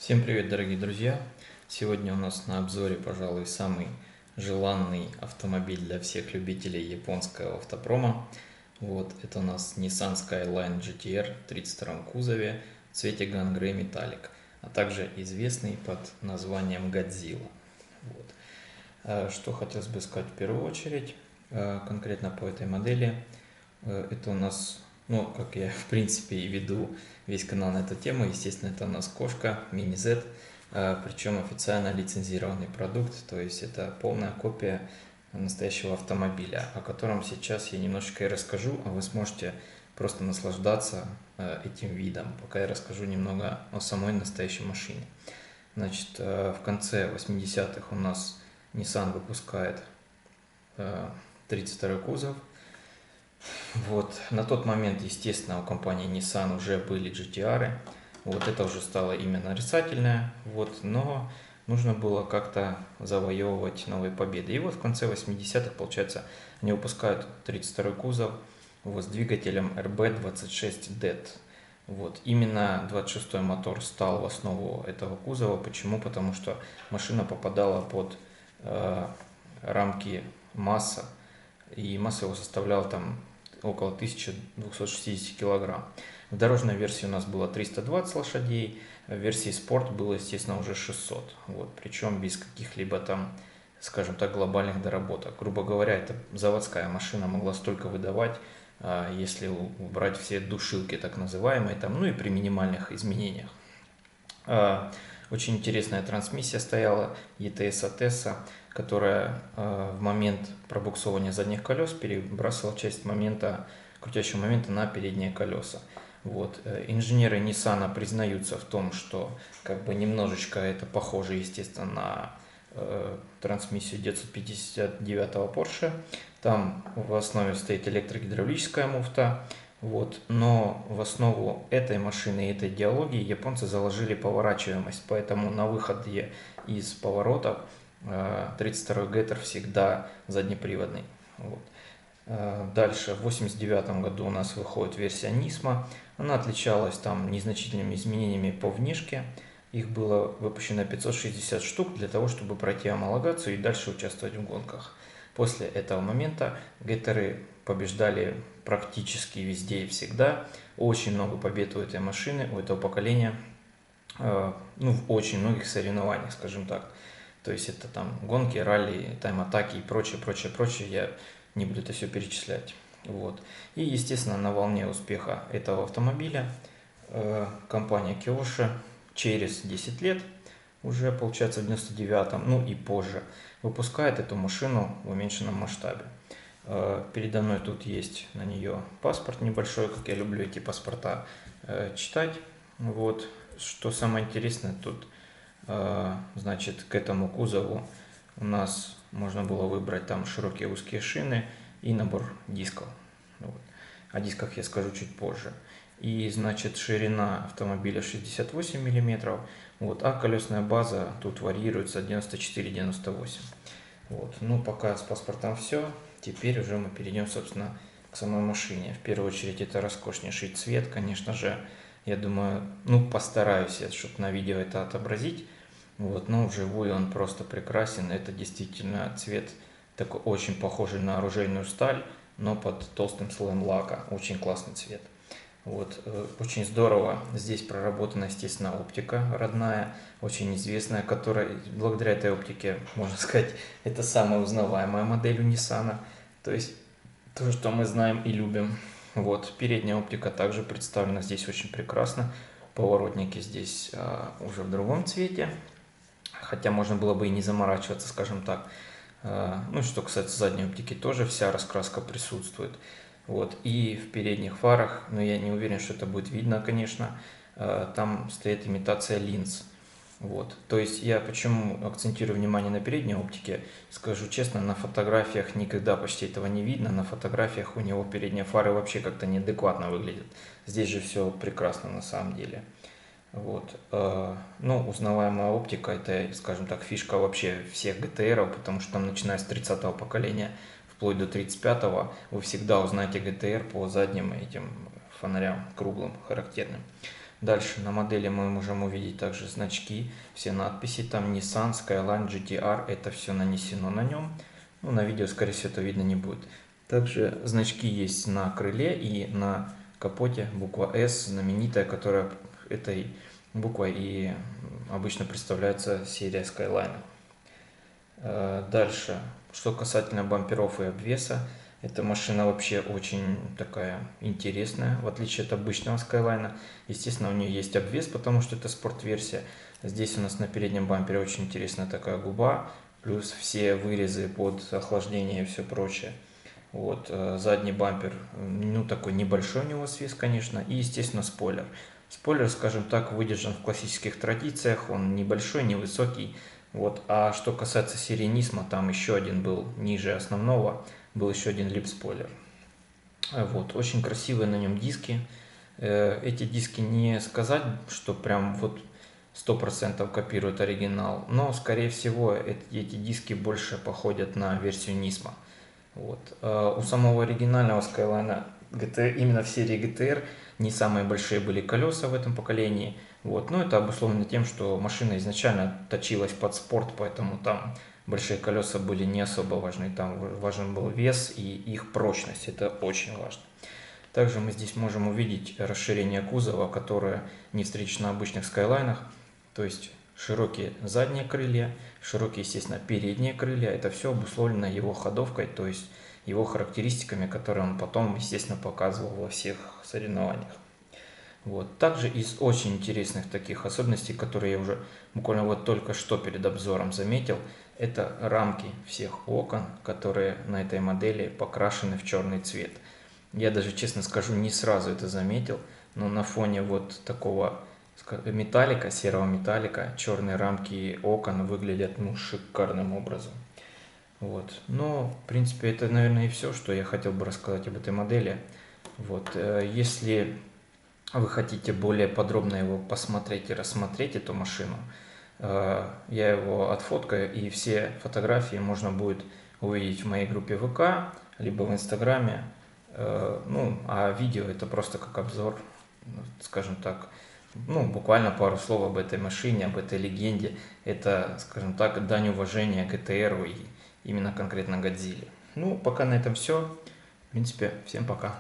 Всем привет, дорогие друзья! Сегодня у нас на обзоре, пожалуй, самый желанный автомобиль для всех любителей японского автопрома. Это у нас Nissan Skyline GTR в 32 кузове в цвете Gun Grey Metallic, а также известный под названием Godzilla. Что хотелось бы сказать в первую очередь, конкретно по этой модели. Это у нас, как я в принципе и веду весь канал на эту тему, естественно, это у нас кошка Mini Z, причем официально лицензированный продукт, то есть это полная копия настоящего автомобиля, о котором сейчас я немножечко и расскажу, а вы сможете просто наслаждаться этим видом, пока я расскажу немного о самой настоящей машине. Значит, в конце 80-х у нас Nissan выпускает 32 кузов. На тот момент, естественно, у компании Nissan уже были GTR, это уже стало имя нарицательное, но нужно было как-то завоевывать новые победы. И в конце 80-х, получается, они выпускают 32 кузов с двигателем RB26DET. Именно 26-й мотор стал в основу этого кузова. Почему? Потому что машина попадала под рамки масса, и масса его составляла там около 1260 килограмм. В дорожной версии у нас было 320 лошадей, в версии спорт было, естественно, уже 600. Причем без каких-либо там, скажем так, глобальных доработок. Грубо говоря, эта заводская машина могла столько выдавать, если убрать все душилки так называемые, и при минимальных изменениях. Очень интересная трансмиссия стояла ETS-ATES, которая в момент пробуксовывания задних колес перебрасывала часть крутящего момента на передние колеса. Инженеры Nissan признаются в том, что немножечко это похоже, естественно, на трансмиссию 959 Porsche. Там в основе стоит электрогидравлическая муфта. Но в основу этой машины и этой идеологии японцы заложили поворачиваемость, поэтому на выходе из поворотов 32-й Getter всегда заднеприводный. Дальше, в 1989 году у нас выходит версия Nismo. Она отличалась незначительными изменениями по внешке. Их было выпущено 560 штук для того, чтобы пройти гомологацию и дальше участвовать в гонках. После этого момента Геттеры побеждали практически везде и всегда. Очень много побед у этой машины, у этого поколения, в очень многих соревнованиях, скажем так. То есть это гонки, ралли, тайм-атаки и прочее. Я не буду это все перечислять. И, естественно, на волне успеха этого автомобиля компания Kioshi через 10 лет, уже получается в 99-м, и позже, выпускает эту машину в уменьшенном масштабе. Передо мной тут есть на нее паспорт небольшой, как я люблю эти паспорта читать. Что самое интересное тут, значит, к этому кузову у нас можно было выбрать широкие узкие шины и набор дисков. О дисках я скажу чуть позже. И, значит, ширина автомобиля 68 мм, а колесная база тут варьируется 94-98. Пока с паспортом все. Теперь уже мы перейдем, собственно, к самой машине. В первую очередь это роскошнейший цвет, конечно же. Я думаю, постараюсь, чтобы на видео это отобразить. Но вживую он просто прекрасен. Это действительно цвет такой очень похожий на оружейную сталь, но под толстым слоем лака. Очень классный цвет. Очень здорово здесь проработана, естественно, оптика родная, очень известная, которая, благодаря этой оптике, можно сказать, это самая узнаваемая модель у Nissan. То есть то, что мы знаем и любим. Передняя оптика также представлена здесь очень прекрасно. Поворотники здесь уже в другом цвете, хотя можно было бы и не заморачиваться, скажем так. Что касается задней оптики, тоже вся раскраска присутствует. И в передних фарах, но я не уверен, что это будет видно, конечно, там стоит имитация линз. То есть я почему акцентирую внимание на передней оптике, скажу честно, на фотографиях никогда почти этого не видно, на фотографиях у него передние фары вообще как-то неадекватно выглядят. Здесь же все прекрасно на самом деле. Узнаваемая оптика — это, скажем так, фишка вообще всех GTR, потому что начиная с 30-го поколения вплоть до 35-го вы всегда узнаете GTR по задним этим фонарям круглым, характерным. Дальше на модели мы можем увидеть также значки, все надписи, там Nissan, Skyline, GT-R, это все нанесено на нем. Ну, на видео, скорее всего, это видно не будет. Также значки есть на крыле и на капоте, буква S, знаменитая, которая этой буквой и обычно представляется серия Skyline. Дальше, что касательно бамперов и обвеса, эта машина вообще очень такая интересная, в отличие от обычного Skyline. Естественно, у нее есть обвес, потому что это спорт-версия. Здесь у нас на переднем бампере очень интересная такая губа, плюс все вырезы под охлаждение и все прочее. Вот, задний бампер, ну, такой небольшой у него свес, конечно, и, естественно, спойлер. Спойлер, скажем так, выдержан в классических традициях, он небольшой, невысокий. Вот. А что касается серии Nismo, там еще один был ниже основного, был еще один лип-спойлер. Вот. Очень красивые на нем диски. Эти диски не сказать, что прям вот 100% копируют оригинал, но, скорее всего, эти диски больше походят на версию Nismo. Вот. У самого оригинального Skyline GT, именно в серии GTR не самые большие были колеса в этом поколении. Вот. Но это обусловлено тем, что машина изначально точилась под спорт, поэтому там большие колеса были не особо важны. Там важен был вес и их прочность. Это очень важно. Также мы здесь можем увидеть расширение кузова, которое не встречено на обычных Skyline'ах. То есть широкие задние крылья, широкие, естественно, передние крылья. Это все обусловлено его ходовкой, то есть его характеристиками, которые он потом, естественно, показывал во всех соревнованиях. Вот. Также из очень интересных таких особенностей, которые я уже буквально вот только что перед обзором заметил, это рамки всех окон, которые на этой модели покрашены в черный цвет. Я даже, честно скажу, не сразу это заметил, но на фоне вот такого металлика, серого металлика, черные рамки окон выглядят, ну, шикарным образом. Вот. Но, в принципе, это, наверное, и все, что я хотел бы рассказать об этой модели. Вот. Если вы хотите более подробно его посмотреть и рассмотреть, эту машину, я его отфоткаю, и все фотографии можно будет увидеть в моей группе ВК, либо в Инстаграме. Ну, а видео это просто как обзор, скажем так, ну, буквально пару слов об этой машине, об этой легенде. Это, скажем так, дань уважения ГТРу и именно конкретно Годзилле. Ну, пока на этом все. В принципе, всем пока.